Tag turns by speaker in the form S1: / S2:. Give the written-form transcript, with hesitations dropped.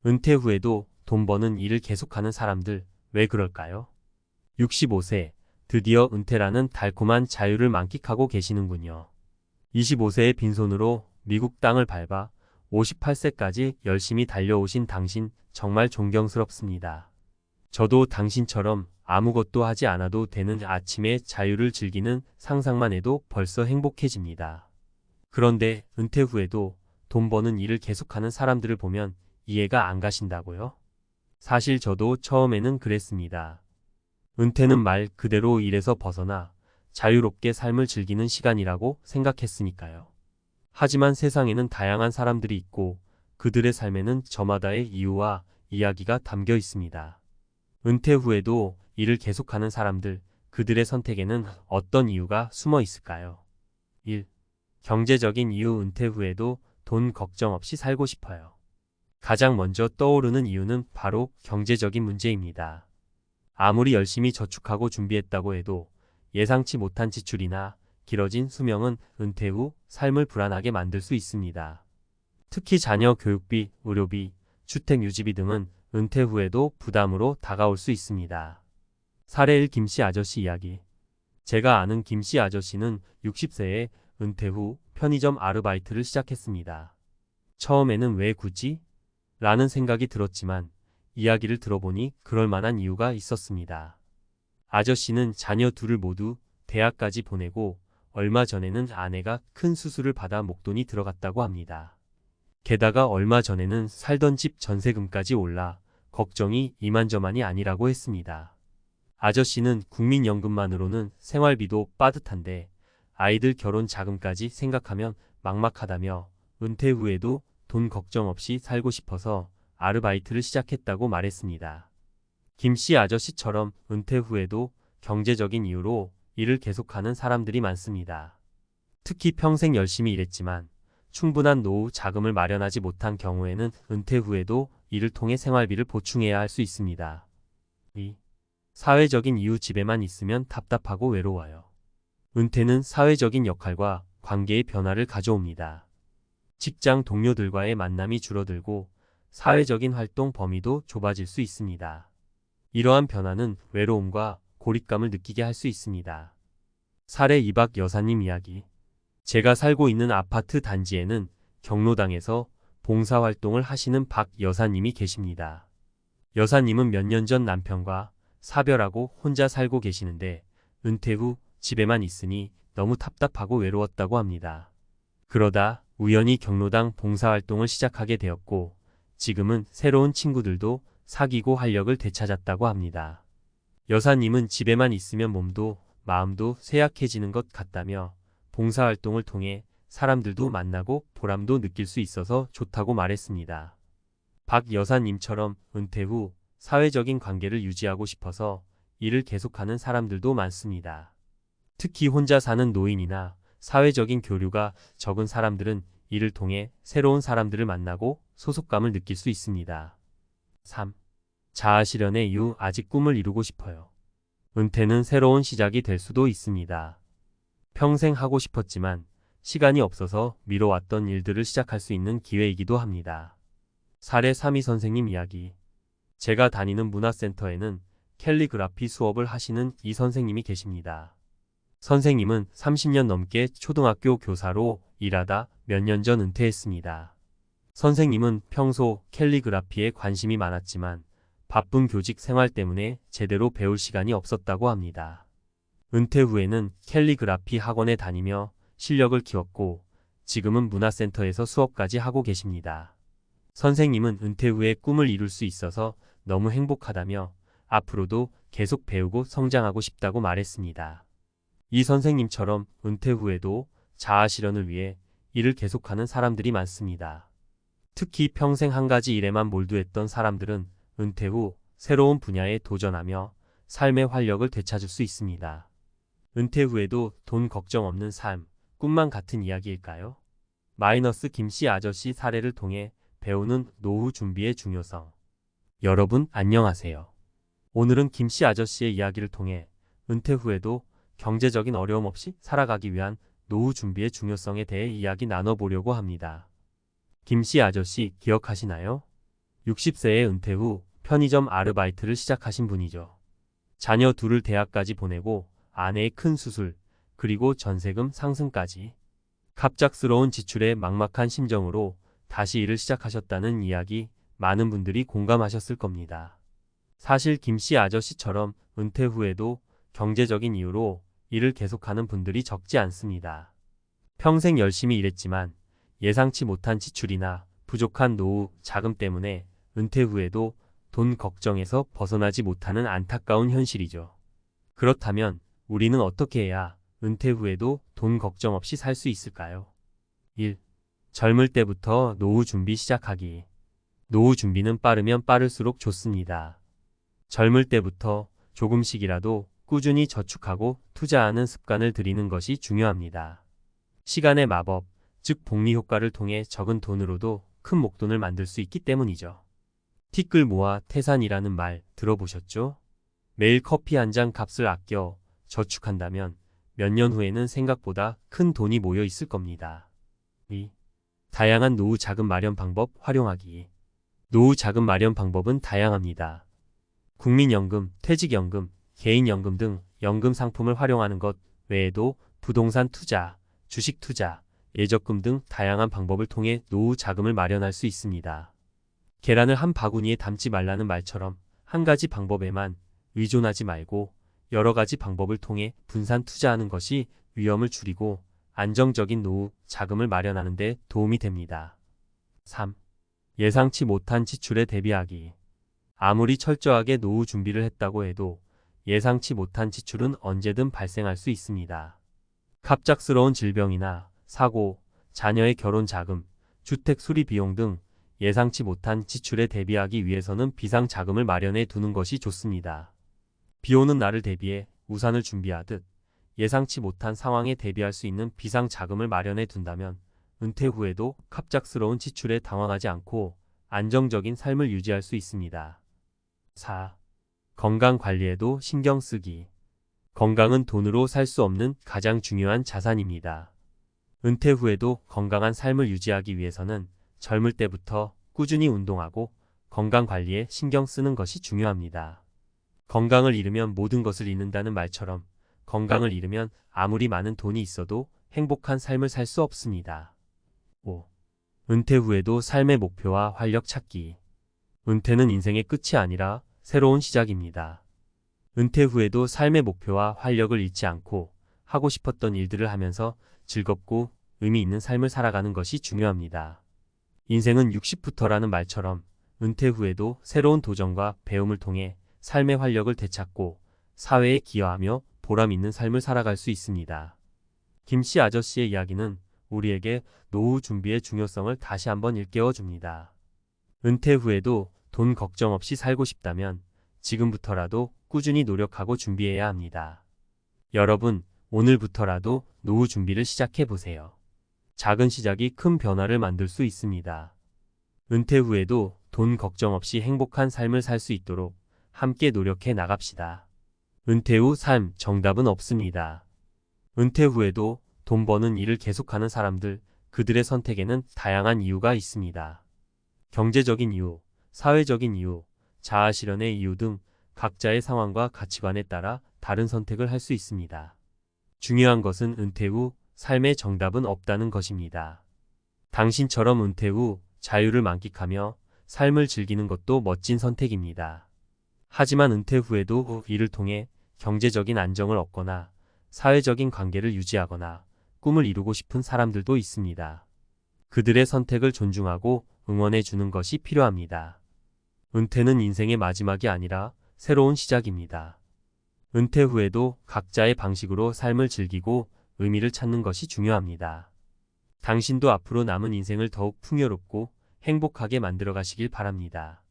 S1: 은퇴 후에도 돈 버는 일을 계속하는 사람들, 왜 그럴까요? 65세, 드디어 은퇴라는 달콤한 자유를 만끽하고 계시는군요. 25세의 빈손으로 미국 땅을 밟아 58세까지 열심히 달려오신 당신 정말 존경스럽습니다. 저도 당신처럼 아무것도 하지 않아도 되는 아침의 자유를 즐기는 상상만 해도 벌써 행복해집니다. 그런데 은퇴 후에도 돈 버는 일을 계속하는 사람들을 보면 이해가 안 가신다고요? 사실 저도 처음에는 그랬습니다. 은퇴는 말 그대로 일에서 벗어나 자유롭게 삶을 즐기는 시간이라고 생각했으니까요. 하지만 세상에는 다양한 사람들이 있고 그들의 삶에는 저마다의 이유와 이야기가 담겨 있습니다. 은퇴 후에도 일을 계속하는 사람들, 그들의 선택에는 어떤 이유가 숨어 있을까요? 1. 경제적인 이유. 은퇴 후에도 돈 걱정 없이 살고 싶어요. 가장 먼저 떠오르는 이유는 바로 경제적인 문제입니다. 아무리 열심히 저축하고 준비했다고 해도 예상치 못한 지출이나 길어진 수명은 은퇴 후 삶을 불안하게 만들 수 있습니다. 특히 자녀 교육비, 의료비, 주택 유지비 등은 은퇴 후에도 부담으로 다가올 수 있습니다. 사례 1. 김씨 아저씨 이야기. 제가 아는 김씨 아저씨는 60세에 은퇴 후 편의점 아르바이트를 시작했습니다. 처음에는 왜 굳이? 라는 생각이 들었지만 이야기를 들어보니 그럴 만한 이유가 있었습니다. 아저씨는 자녀 둘을 모두 대학까지 보내고 얼마 전에는 아내가 큰 수술을 받아 목돈이 들어갔다고 합니다. 게다가 얼마 전에는 살던 집 전세금까지 올라 걱정이 이만저만이 아니라고 했습니다. 아저씨는 국민연금만으로는 생활비도 빠듯한데 아이들 결혼 자금까지 생각하면 막막하다며 은퇴 후에도 돈 걱정 없이 살고 싶어서 아르바이트를 시작했다고 말했습니다. 김씨 아저씨처럼 은퇴 후에도 경제적인 이유로 일을 계속하는 사람들이 많습니다. 특히 평생 열심히 일했지만 충분한 노후 자금을 마련하지 못한 경우에는 은퇴 후에도 이를 통해 생활비를 보충해야 할 수 있습니다. 2. 사회적인 이유. 집에만 있으면 답답하고 외로워요. 은퇴는 사회적인 역할과 관계의 변화를 가져옵니다. 직장 동료들과의 만남이 줄어들고 사회적인 활동 범위도 좁아질 수 있습니다. 이러한 변화는 외로움과 고립감을 느끼게 할 수 있습니다. 사례 2. 박 여사님 이야기. 제가 살고 있는 아파트 단지에는 경로당에서 봉사활동을 하시는 박 여사님이 계십니다. 여사님은 몇 년 전 남편과 사별하고 혼자 살고 계시는데 은퇴 후 집에만 있으니 너무 답답하고 외로웠다고 합니다. 그러다 우연히 경로당 봉사활동을 시작하게 되었고 지금은 새로운 친구들도 사귀고 활력을 되찾았다고 합니다. 여사님은 집에만 있으면 몸도 마음도 쇠약해지는 것 같다며 봉사활동을 통해 사람들도 만나고 보람도 느낄 수 있어서 좋다고 말했습니다. 박 여사님처럼 은퇴 후 사회적인 관계를 유지하고 싶어서 일을 계속하는 사람들도 많습니다. 특히 혼자 사는 노인이나 사회적인 교류가 적은 사람들은 이를 통해 새로운 사람들을 만나고 소속감을 느낄 수 있습니다. 3. 자아실현의 이유. 아직 꿈을 이루고 싶어요. 은퇴는 새로운 시작이 될 수도 있습니다. 평생 하고 싶었지만 시간이 없어서 미뤄왔던 일들을 시작할 수 있는 기회이기도 합니다. 사례 3. 이 선생님 이야기. 제가 다니는 문화센터에는 캘리그라피 수업을 하시는 이 선생님이 계십니다. 선생님은 30년 넘게 초등학교 교사로 일하다 몇 년 전 은퇴했습니다. 선생님은 평소 캘리그라피에 관심이 많았지만 바쁜 교직 생활 때문에 제대로 배울 시간이 없었다고 합니다. 은퇴 후에는 캘리그라피 학원에 다니며 실력을 키웠고 지금은 문화센터에서 수업까지 하고 계십니다. 선생님은 은퇴 후에 꿈을 이룰 수 있어서 너무 행복하다며 앞으로도 계속 배우고 성장하고 싶다고 말했습니다. 이 선생님처럼 은퇴 후에도 자아실현을 위해 일을 계속하는 사람들이 많습니다. 특히 평생 한 가지 일에만 몰두했던 사람들은 은퇴 후 새로운 분야에 도전하며 삶의 활력을 되찾을 수 있습니다. 은퇴 후에도 돈 걱정 없는 삶, 꿈만 같은 이야기일까요? 마이너스. 김씨 아저씨 사례를 통해 배우는 노후 준비의 중요성. 여러분 안녕하세요. 오늘은 김씨 아저씨의 이야기를 통해 은퇴 후에도 경제적인 어려움 없이 살아가기 위한 노후 준비의 중요성에 대해 이야기 나눠보려고 합니다. 김씨 아저씨 기억하시나요? 60세의 은퇴 후 편의점 아르바이트를 시작하신 분이죠. 자녀 둘을 대학까지 보내고 아내의 큰 수술, 그리고 전세금 상승까지 갑작스러운 지출에 막막한 심정으로 다시 일을 시작하셨다는 이야기 많은 분들이 공감하셨을 겁니다. 사실 김씨 아저씨처럼 은퇴 후에도 경제적인 이유로 일을 계속하는 분들이 적지 않습니다. 평생 열심히 일했지만 예상치 못한 지출이나 부족한 노후 자금 때문에 은퇴 후에도 돈 걱정에서 벗어나지 못하는 안타까운 현실이죠. 그렇다면 우리는 어떻게 해야 은퇴 후에도 돈 걱정 없이 살 수 있을까요? 1. 젊을 때부터 노후 준비 시작하기. 노후 준비는 빠르면 빠를수록 좋습니다. 젊을 때부터 조금씩이라도 꾸준히 저축하고 투자하는 습관을 들이는 것이 중요합니다. 시간의 마법, 즉 복리 효과를 통해 적은 돈으로도 큰 목돈을 만들 수 있기 때문이죠. 티끌 모아 태산이라는 말 들어보셨죠? 매일 커피 한 잔 값을 아껴 저축한다면 몇 년 후에는 생각보다 큰 돈이 모여 있을 겁니다. 2. 다양한 노후 자금 마련 방법 활용하기. 노후 자금 마련 방법은 다양합니다. 국민연금, 퇴직연금, 개인연금 등 연금 상품을 활용하는 것 외에도 부동산 투자, 주식 투자, 예적금 등 다양한 방법을 통해 노후 자금을 마련할 수 있습니다. 계란을 한 바구니에 담지 말라는 말처럼 한 가지 방법에만 의존하지 말고 여러 가지 방법을 통해 분산 투자하는 것이 위험을 줄이고 안정적인 노후 자금을 마련하는 데 도움이 됩니다. 3. 예상치 못한 지출에 대비하기. 아무리 철저하게 노후 준비를 했다고 해도 예상치 못한 지출은 언제든 발생할 수 있습니다. 갑작스러운 질병이나 사고, 자녀의 결혼 자금, 주택 수리 비용 등 예상치 못한 지출에 대비하기 위해서는 비상 자금을 마련해 두는 것이 좋습니다. 비 오는 날을 대비해 우산을 준비하듯 예상치 못한 상황에 대비할 수 있는 비상 자금을 마련해 둔다면 은퇴 후에도 갑작스러운 지출에 당황하지 않고 안정적인 삶을 유지할 수 있습니다. 4. 건강 관리에도 신경 쓰기. 건강은 돈으로 살 수 없는 가장 중요한 자산입니다. 은퇴 후에도 건강한 삶을 유지하기 위해서는 젊을 때부터 꾸준히 운동하고 건강 관리에 신경 쓰는 것이 중요합니다. 건강을 잃으면 모든 것을 잃는다는 말처럼 건강을 잃으면 아무리 많은 돈이 있어도 행복한 삶을 살 수 없습니다. 5. 은퇴 후에도 삶의 목표와 활력 찾기. 은퇴는 인생의 끝이 아니라 새로운 시작입니다. 은퇴 후에도 삶의 목표와 활력을 잃지 않고 하고 싶었던 일들을 하면서 즐겁고 의미 있는 삶을 살아가는 것이 중요합니다. 인생은 60부터라는 말처럼 은퇴 후에도 새로운 도전과 배움을 통해 삶의 활력을 되찾고 사회에 기여하며 보람 있는 삶을 살아갈 수 있습니다. 김씨 아저씨의 이야기는 우리에게 노후 준비의 중요성을 다시 한번 일깨워 줍니다. 은퇴 후에도 돈 걱정 없이 살고 싶다면 지금부터라도 꾸준히 노력하고 준비해야 합니다. 여러분, 오늘부터라도 노후 준비를 시작해 보세요. 작은 시작이 큰 변화를 만들 수 있습니다. 은퇴 후에도 돈 걱정 없이 행복한 삶을 살 수 있도록 함께 노력해 나갑시다. 은퇴 후 삶 정답은 없습니다. 은퇴 후에도 돈 버는 일을 계속하는 사람들, 그들의 선택에는 다양한 이유가 있습니다. 경제적인 이유, 사회적인 이유, 자아 실현의 이유 등 각자의 상황과 가치관에 따라 다른 선택을 할 수 있습니다. 중요한 것은 은퇴 후 삶의 정답은 없다는 것입니다. 당신처럼 은퇴 후 자유를 만끽하며 삶을 즐기는 것도 멋진 선택입니다. 하지만 은퇴 후에도 이를 통해 경제적인 안정을 얻거나 사회적인 관계를 유지하거나 꿈을 이루고 싶은 사람들도 있습니다. 그들의 선택을 존중하고 응원해 주는 것이 필요합니다. 은퇴는 인생의 마지막이 아니라 새로운 시작입니다. 은퇴 후에도 각자의 방식으로 삶을 즐기고 의미를 찾는 것이 중요합니다. 당신도 앞으로 남은 인생을 더욱 풍요롭고 행복하게 만들어 가시길 바랍니다.